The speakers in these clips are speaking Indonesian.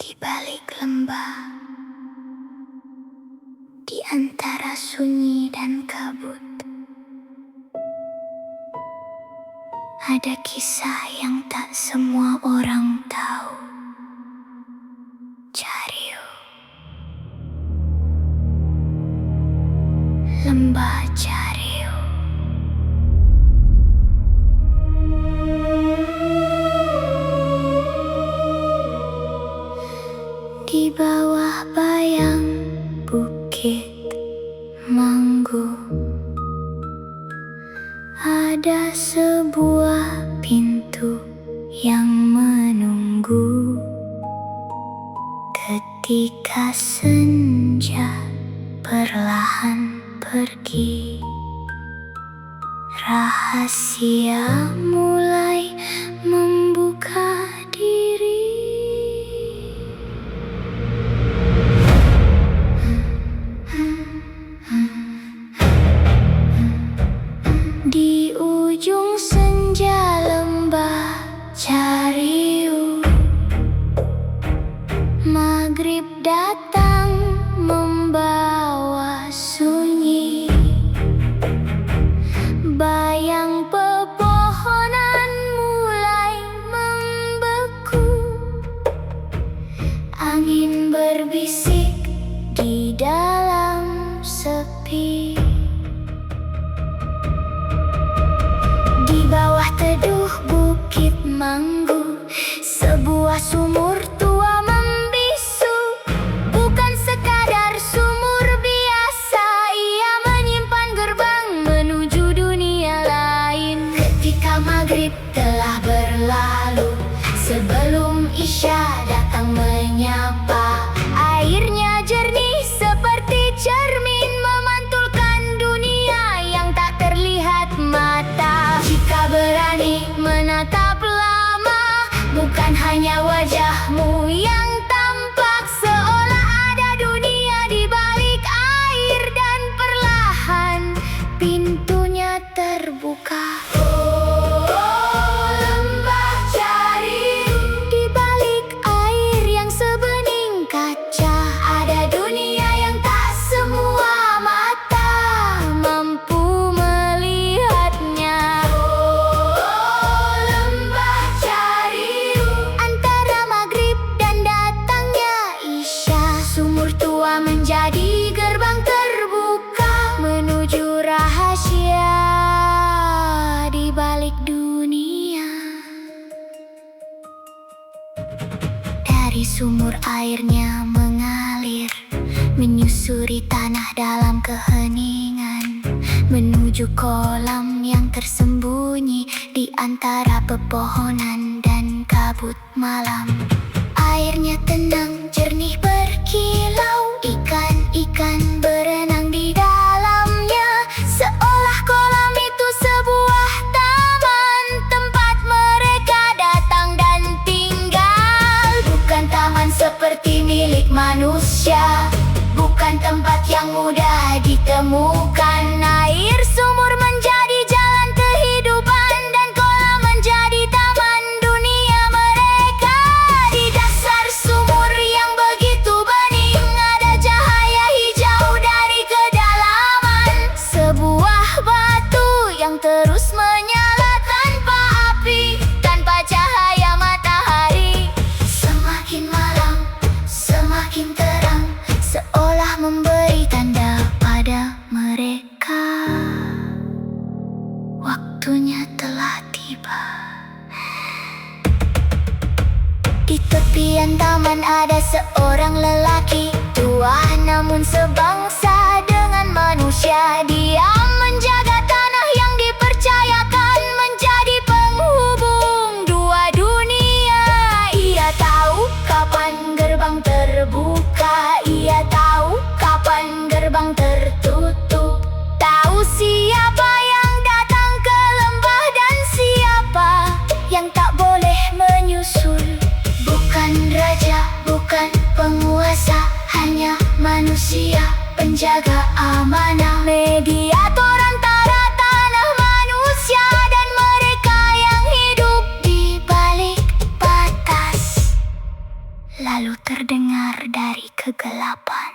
Di balik lembah, di antara sunyi dan kabut, ada kisah yang tak semua orang tahu. Cariu. Lembah Cariu. Di bawah bayang bukit Manggu, ada sebuah pintu yang menunggu. Ketika senja perlahan pergi, rahasia mulai membuka diri. Di ujung senja lembah Cariu, maghrib datang membawa sunyi. Bayang pepohonan mulai membeku. Angin berbisik di dalam sepi. Di bawah teduh bukit Manggu, sebuah sumur tua membisu. Bukan sekadar sumur biasa, ia menyimpan gerbang menuju dunia lain. Ketika maghrib telah berlalu, sebelum isya datang menyapa, airnya jernih seperti cermin, memantulkan dunia yang tak terlihat mata. Jika berani menatap lama, bukan hanya wajahmu yang tampak, seolah ada dunia di balik air, dan perlahan pintunya terbuka. Oh, lembah Cariu. Di balik air yang sebening kaca, ada dunia yang tak semua mata mampu melihatnya. Oh, lembah Cariu. Antara maghrib dan datangnya isya, sumur tua menjadi gerbang terbuka menuju rahasia di balik dunia. Dari sumur airnya mengalir, menyusuri tanah dalam keheningan, menuju kolam yang tersembunyi di antara pepohonan dan kabut malam. Airnya tenang, jernih berkilau, ikan-ikan berenang di dalamnya, seolah kolam itu sebuah taman, tempat mereka datang dan tinggal. Bukan taman seperti milik manusia, bukan tempat yang mudah ditemukan. Air sumur menjadi jalan kehidupan, dan kolam menjadi taman dunia mereka. Di dasar sumur yang begitu bening, ada cahaya hijau dari kedalaman. Sebuah batu yang terus menyala tanpa api, tanpa cahaya matahari. Semakin malam, semakin terang, seolah memberi tanda pada mereka. Waktunya telah tiba. Di tepian taman ada seorang lelaki, tua namun sebangsa dengan manusia. Dia menjaga tanah yang dipercayakan menjadi penghubung dua dunia. Ia tahu kapan gerbang terbuka, ia tahu kapan gerbang tertutup, tahu siapa yang datang ke lembah dan siapa yang tak boleh menyusul. Bukan raja, bukan penguasa, hanya manusia, penjaga amanah, mediator antara tanah manusia dan mereka yang hidup di balik batas. Lalu terdengar kegelapan.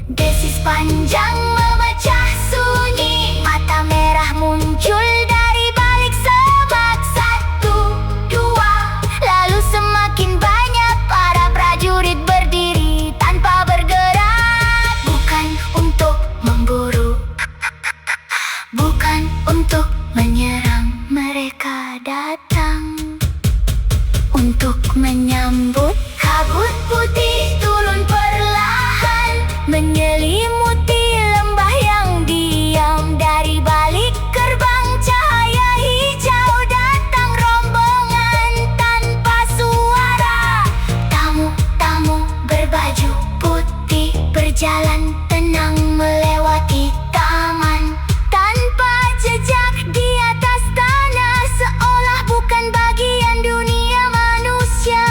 Desis panjang memecah sunyi, mata merah muncul dari balik semak. 1, 2, lalu semakin banyak para prajurit berdiri tanpa bergerak. Bukan untuk memburu, bukan untuk menyerang, mereka datang untuk menyambut. Kabut putih turun perlahan, menyelimuti lembah yang diam. Dari balik gerbang cahaya hijau datang rombongan tanpa suara. Tamu-tamu berbaju putih berjalan tenang melewati taman tanpa jejak di atas tanah, seolah bukan bagian dunia manusia.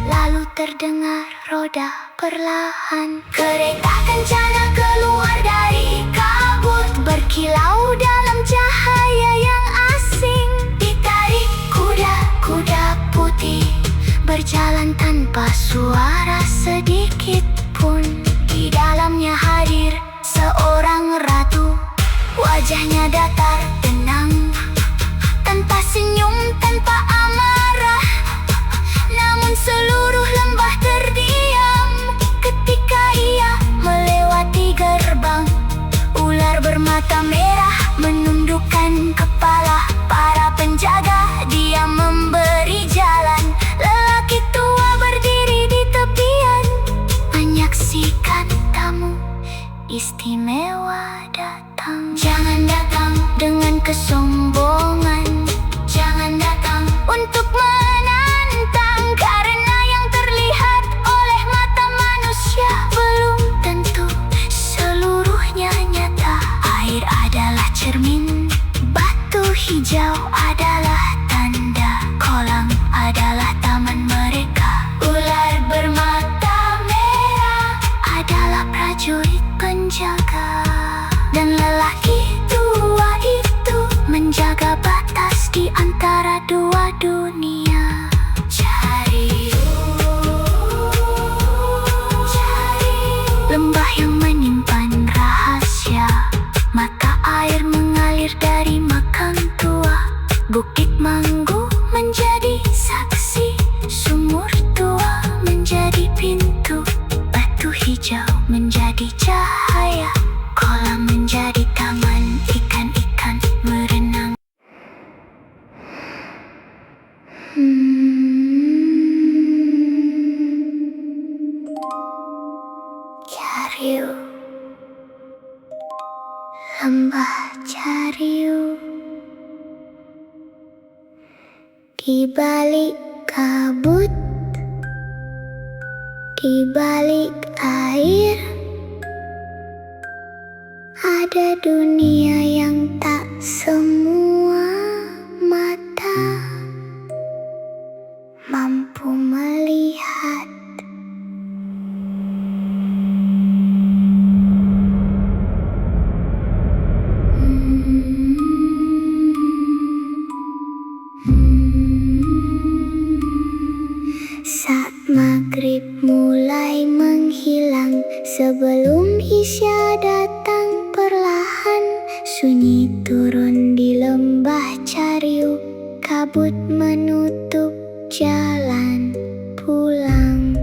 Lalu terdengar roda perlahan, kereta kencana keluar dari kabut, berkilau dalam cahaya yang asing. Ditarik kuda-kuda putih, berjalan tanpa suara sedikit pun. Di dalamnya hadir seorang ratu, wajahnya datar tenang, tanpa senyum, tanpa amarah. Namun seluruh lembah terdiam ketika ia melewati gerbang. Ular bermata merah menundukkan kepala, para penjaga diam memberi jalan. Lelaki tua berdiri di tepian, menyaksikan tamu istimewa datang. Jangan datang dengan kesombongan, jangan datang untuk menantang, karena yang terlihat oleh mata manusia belum tentu seluruhnya nyata. Air adalah cermin, batu hijau adalah tanda, kolam adalah taman mereka. Ular bermata merah adalah prajurit penjaga, dan lelaki tua itu menjaga batas di antara dua dunia. Lembah yang menyimpan rahasia, mata air mengalir dari makam tua. Bukit Manggu menjadi saksi, sumur tua menjadi pintu, batu hijau menjadi cahaya, kolam menjadi taman, ikan-ikan merenang. Cariu, lembah Cariu, di balik kabut, di balik air, ada dunia yang tak semua mata mampu melihat. Saat maghrib mulai menghilang, sebelum isya datang perlahan, sunyi turun di lembah Cariu, kabut menutup jalan pulang.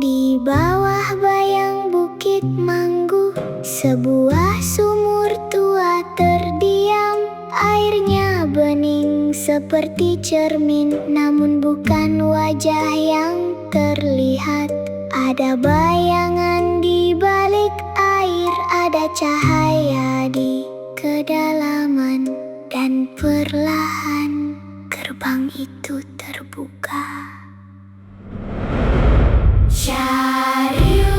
Di bawah bayang Bukit Manggu, sebuah sumur tua terdiam. Airnya bening seperti cermin, namun bukan wajah yang terlihat. Ada bayangan di balik air, ada cahaya di kedalaman, dan perlahan gerbang itu terbuka. Cariu,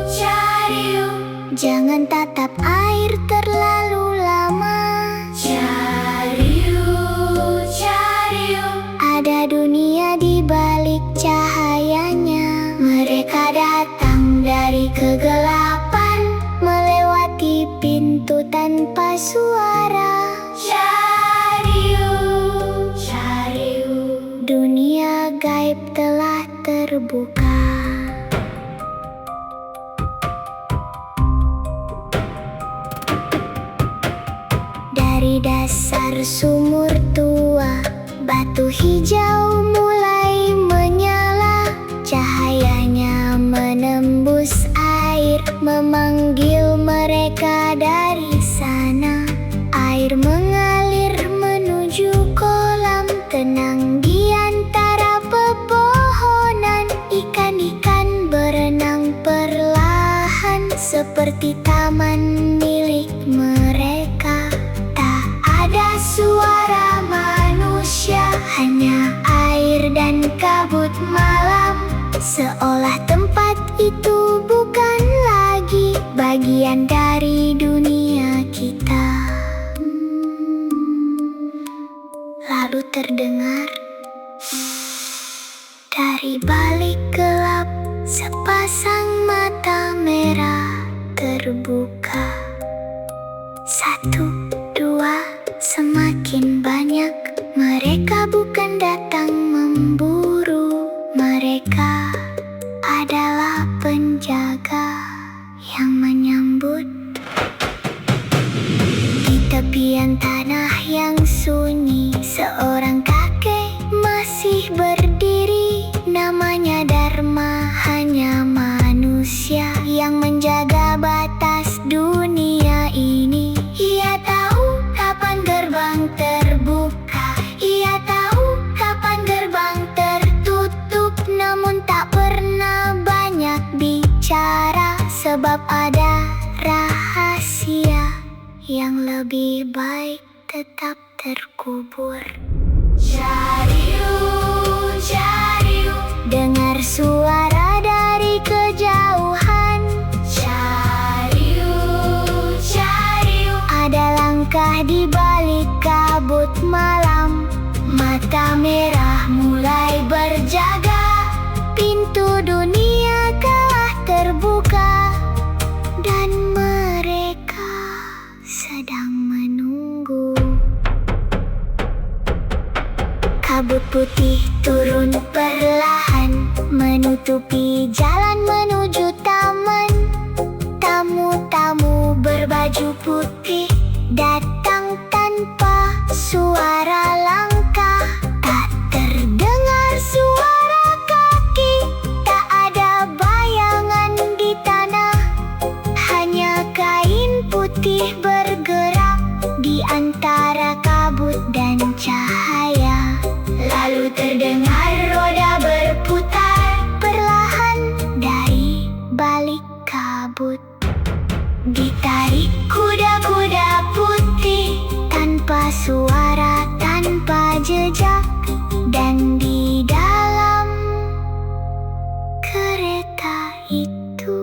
Cariu, jangan tatap air terlalu lama. Cariu, Cariu, ada dunia di balik cahayanya. Mereka datang dari kegelapan, melewati pintu tanpa suara. Cariu, Cariu, terbuka. Dari dasar sumur tua, batu hijau mulai menyala. Cahayanya menembus air, memanggil mereka dari sana. Air mengalir menuju kolam tenang di antara pepohonan. Ikan-ikan berenang perlahan seperti taman milik mereka. Tak ada suara manusia, hanya air dan kabut malam. Seolah tempat itu bukan lagi bagian dari dunia kita. Lalu terdengar dari balik gelap sepasang mata merah terbuka. Satu, dua, semakin banyak. Mereka bukan datang memburu, mereka adalah penjaga yang menyambut. Di tepian tanah yang sunyi, seorang kakek masih berdiri. Namanya Dharma, hanya manusia yang menjaga batas dunia ini. Ia tahu kapan gerbang terbuka, ia tahu kapan gerbang tertutup. Namun tak pernah banyak bicara, sebab ada rahasia yang lebih baik tetap terkubur. Cariu, cariu, dengar suara dari kejauhan. Cariu, cariu, ada langkah di balik kabut malam. Mata merah mulai berjaga, pintu dunia telah terbuka, dan mereka sedang menunggu. Kabut putih turun perlahan, menutupi jalan menuju taman. Tamu-tamu berbaju putih datang tanpa suara langkah. Tak terdengar suara kaki, tak ada bayangan di tanah. Hanya kain putih bergerak di antara kabut dan cahaya. Lalu terdengar roda berputar perlahan dari balik kabut. Ditarik kuda-kuda putih tanpa suara, tanpa jejak. Dan di dalam kereta itu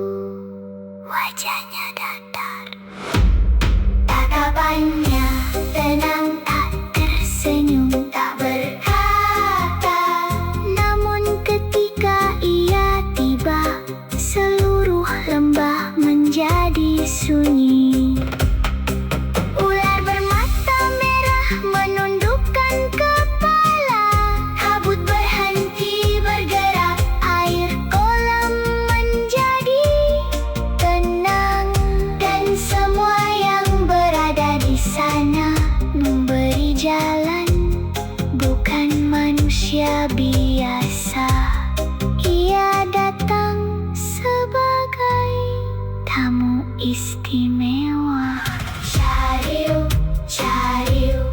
wajahnya datar. Tatapannya tenang, tak tersenyum, tak berkata. Namun ketika ia tiba, seluruh lembah menjadi sunyi. Ular bermata merah menundukkan kepala. Kabut berhenti bergerak, air kolam menjadi tenang. Dan semua yang berada di sana memberi jalan. Bukan manusia biasa, ia datang sebagai tamu istimewa. Cariu, cariu,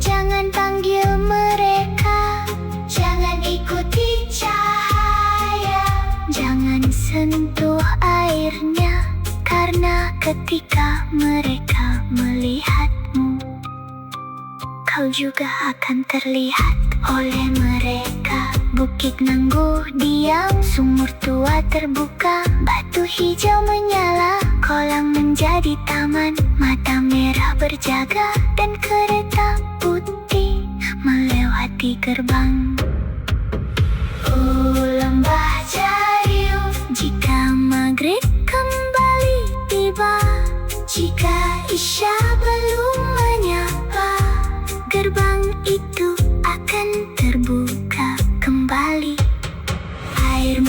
jangan panggil mereka, jangan ikuti cahaya, jangan sentuh airnya, karena ketika mereka melihatmu, kau juga akan terlihat oleh mereka. Bukit Nangguh diam, sumur tua terbuka, batu hijau menyala, kolam menjadi taman. Mata merah berjaga dan kereta putih melewati gerbang. Lembah Cariu, jika maghrib kembali tiba, jika isya belum menyapa, gerbang itu akan terbuka kembali. Air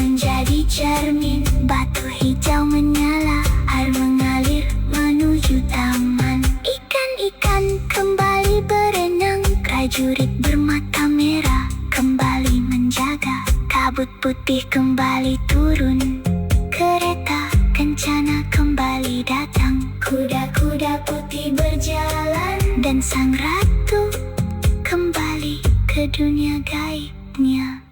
putih kembali turun, kereta kencana kembali datang. Kuda-kuda putih berjalan, dan sang ratu kembali ke dunia gaibnya.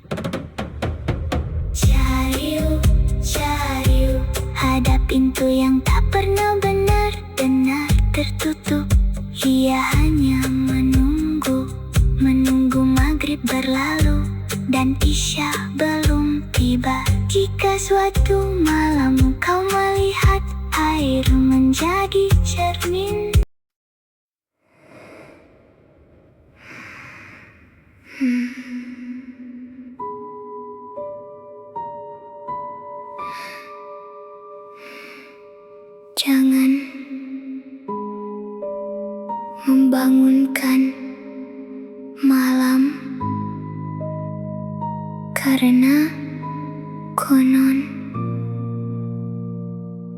Cariu, cariu, hadap pintu yang tak pernah benar-benar tertutup. Ia hanya menunggu maghrib berlalu dan isya belum tiba. Jika suatu malam kau melihat air menjadi cermin, jangan membangunkan malam, karena konon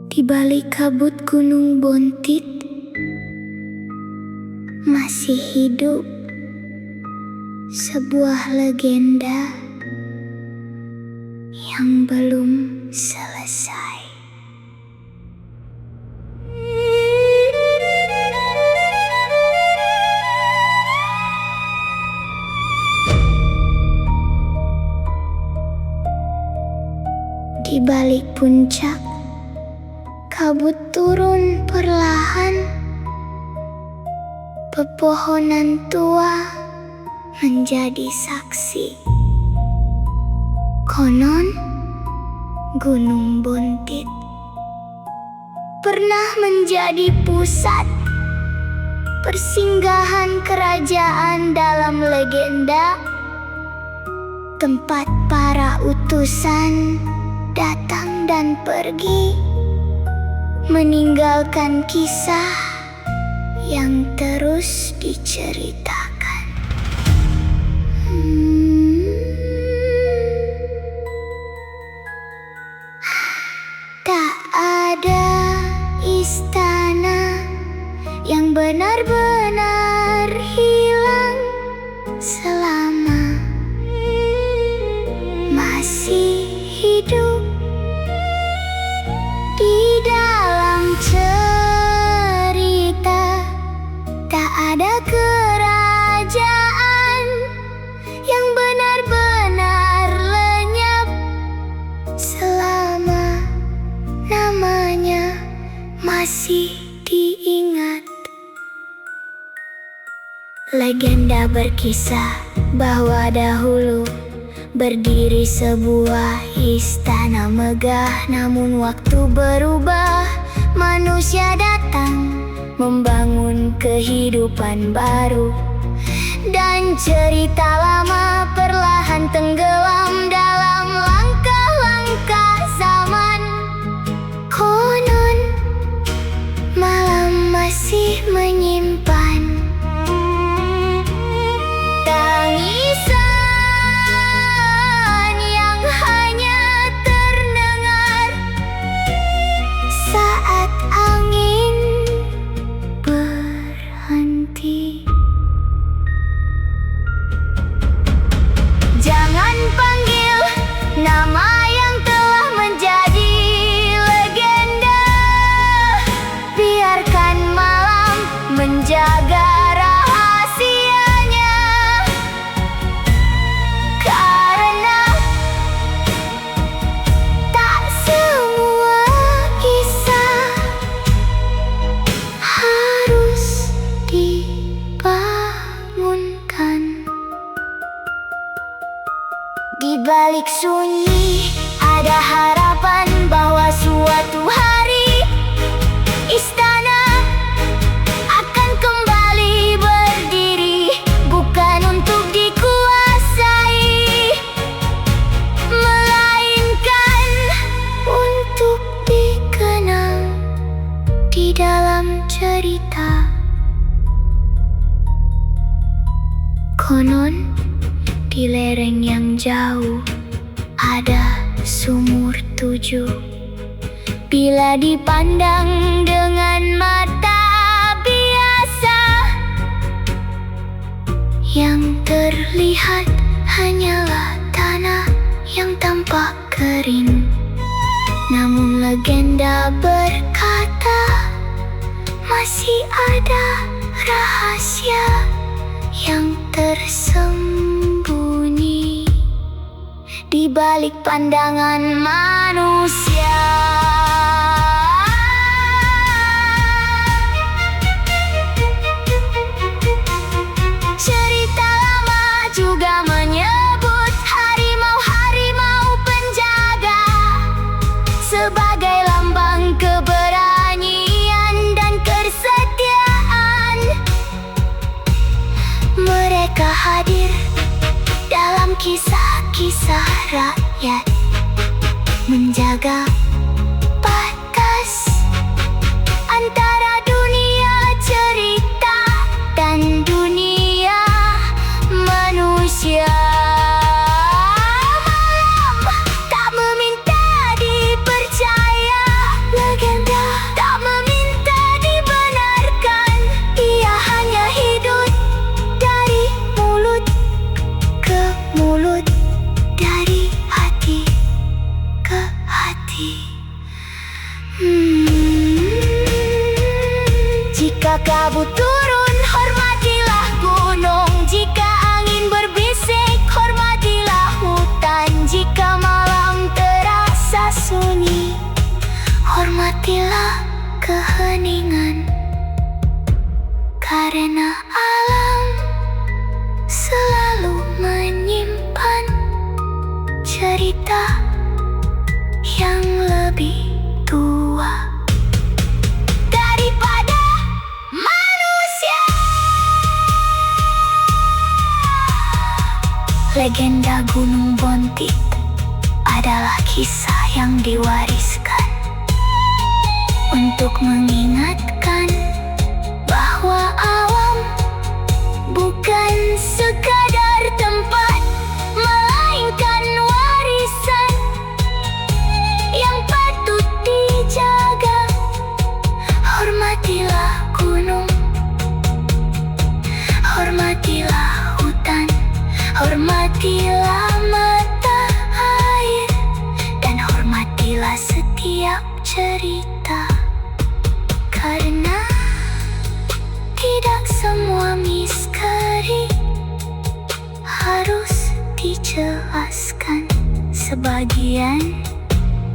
di balik kabut Gunung Bontit masih hidup sebuah legenda yang belum selesai. Di balik puncak, kabut turun perlahan. Pepohonan tua menjadi saksi. Konon, Gunung Bontit pernah menjadi pusat persinggahan kerajaan dalam legenda, tempat para utusan datang dan pergi, meninggalkan kisah yang terus diceritakan. Tak ada istana yang benar-benar hilang selama masih hidup di dalam cerita. Tak ada kerajaan yang benar-benar lenyap selama namanya masih diingat. Legenda berkisah bahwa dahulu berdiri sebuah istana megah, namun waktu berubah. Manusia datang membangun kehidupan baru, dan cerita lama perlahan tenggelam dalam langkah-langkah zaman. Konon malam masih menyimpan tangisan yang hanya terdengar saat angin berhenti. Jangan panggil nama yang telah menjadi legenda. Biarkan malam menjaga rahasianya, karena tak semua kisah harus dibangunkan. Di balik sunyi ada harapan bahwa suatu hari istana akan kembali berdiri, bukan untuk dikuasai, melainkan untuk dikenal di dalam cerita. Konon di lereng yang jauh ada sumur 7. Bila dipandang dengan mata biasa, yang terlihat hanyalah tanah yang tampak kering. Namun legenda berkata, masih ada rahasia yang tersembunyi di balik pandangan manusia. Cerita lama juga menyebut harimau-harimau penjaga sebagai lambang keberanian dan kesetiaan. Mereka hadir dalam kisah-kisah rakyat, menjaga batas antara dunia cerita dan dunia manusia. Malam tak meminta dipercaya, legenda tak meminta dibenarkan. Ia hanya hidup dari mulut ke mulut, dari hati ke hati. Jika kabut turun, hormatilah gunung. Jika angin berbisik, hormatilah hutan. Jika malam terasa sunyi, hormatilah keheningan. Karena alam selalu menyimpan cerita yang lebih tua daripada manusia. Legenda Gunung Bontit adalah kisah yang diwariskan untuk mengingatkan bahwa alam bukan sekadar tempat, melainkan warisan yang patut dijaga. Hormatilah gunung, hormatilah hutan, hormatilah mata air, dan hormatilah setiap cerita. Karena tidak semua misteri harus dijelaskan, sebagian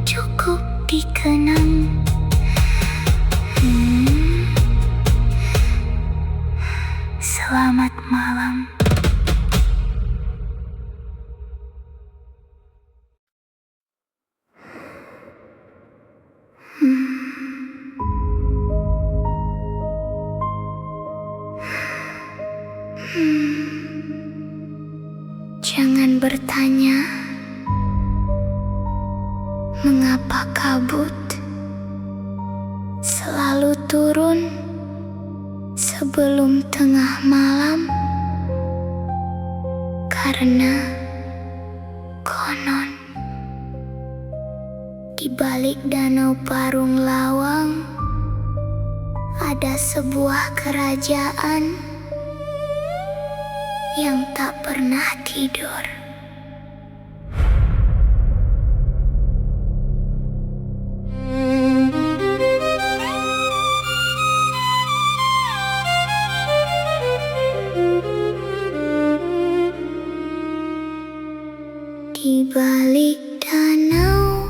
cukup dikenang. Selamat malam. Jangan bertanya mengapa kabut selalu turun sebelum tengah malam. Karena konon di balik danau Parung Lawang ada sebuah kerajaan yang tak pernah tidur. Di balik danau,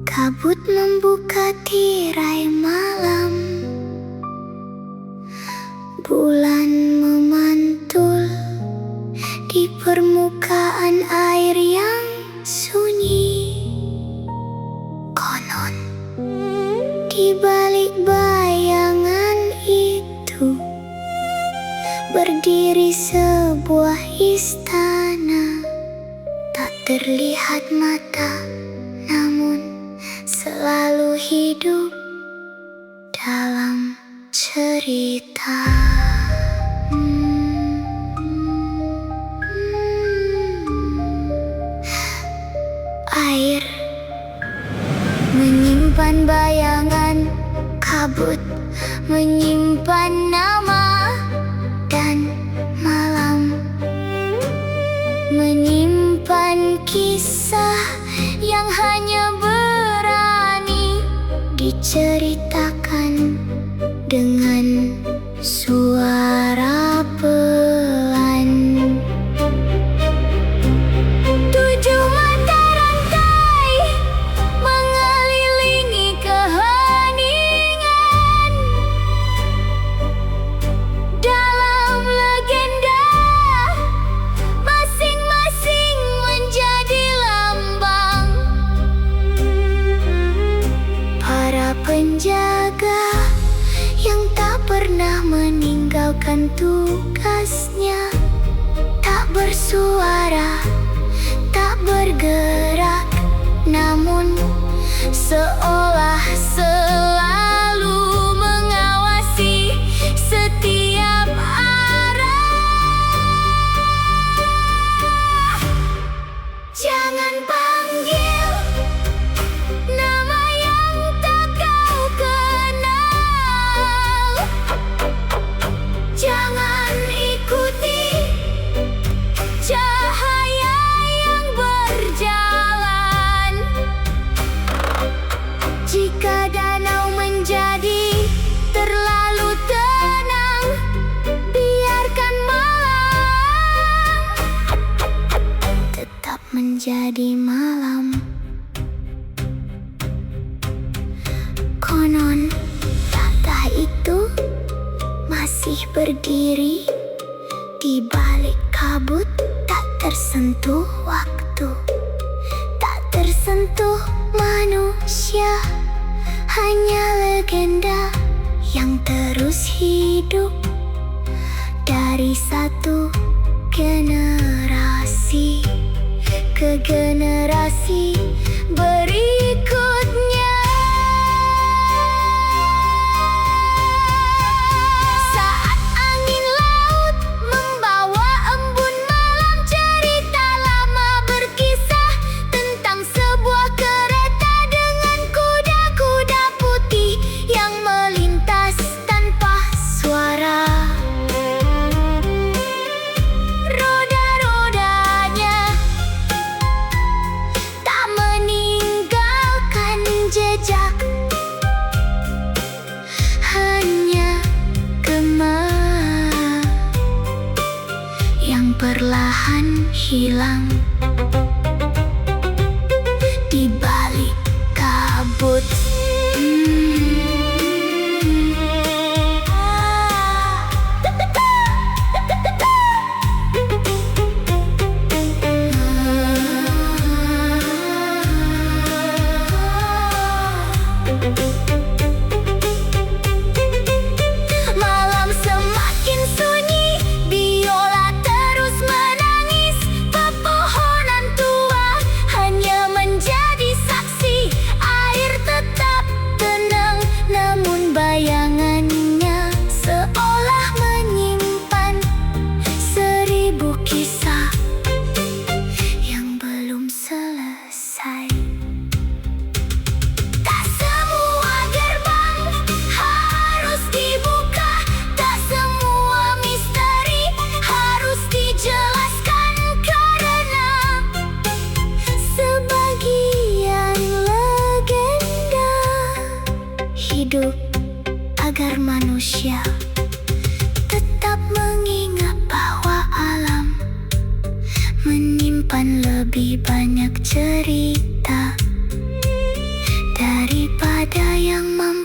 kabut membuka tirai malam. Bulan memantul di permukaan air yang sunyi. Konon di balik bayangan itu berdiri sebuah istana, tak terlihat mata, namun selalu hidup dalam cerita. Air menyimpan bayangan, kabut menyimpan nama, dan malam menyimpan kisah. bersuara pelan. Tujuh mata rantai mengelilingi keheningan. Dalam legenda, masing-masing menjadi lambang. Para penjaga yang tak pernah meninggalkan tugasnya, tak bersuara, tak bergerak, namun seolah selalu mengawasi setiap arah. Jangan panggil nama yang tak kau kenal. Jangan ikuti cahaya yang berjalan. Jika danau menjadi terlalu tenang, biarkan malam tetap menjadi malam. Konon tata itu masih berdiri di balik kabut, tak tersentuh waktu, tak tersentuh manusia. Hanya legenda yang terus hidup dari satu generasi ke generasi berikutnya. Saat angin laut membawa embun malam, cerita lama berkisah tentang sebuah kereta dengan kuda-kuda putih yang melintas tanpa suara. Roda-rodanya tak meninggalkan jejak, hanya gema yang perlahan hilang di balik kabut. Malam semakin sunyi, biola terus menangis. Pepohonan tua hanya menjadi saksi. Air tetap tenang, namun bayangannya seolah menyimpan seribu kisah yang belum selesai. Tak semua gerbang harus dibuka, tak semua misteri harus dijelaskan, karena sebagian legenda hidup agar manusia tetap mengingat bahwa alam menyimpan lebih banyak cerita daripada yang mampu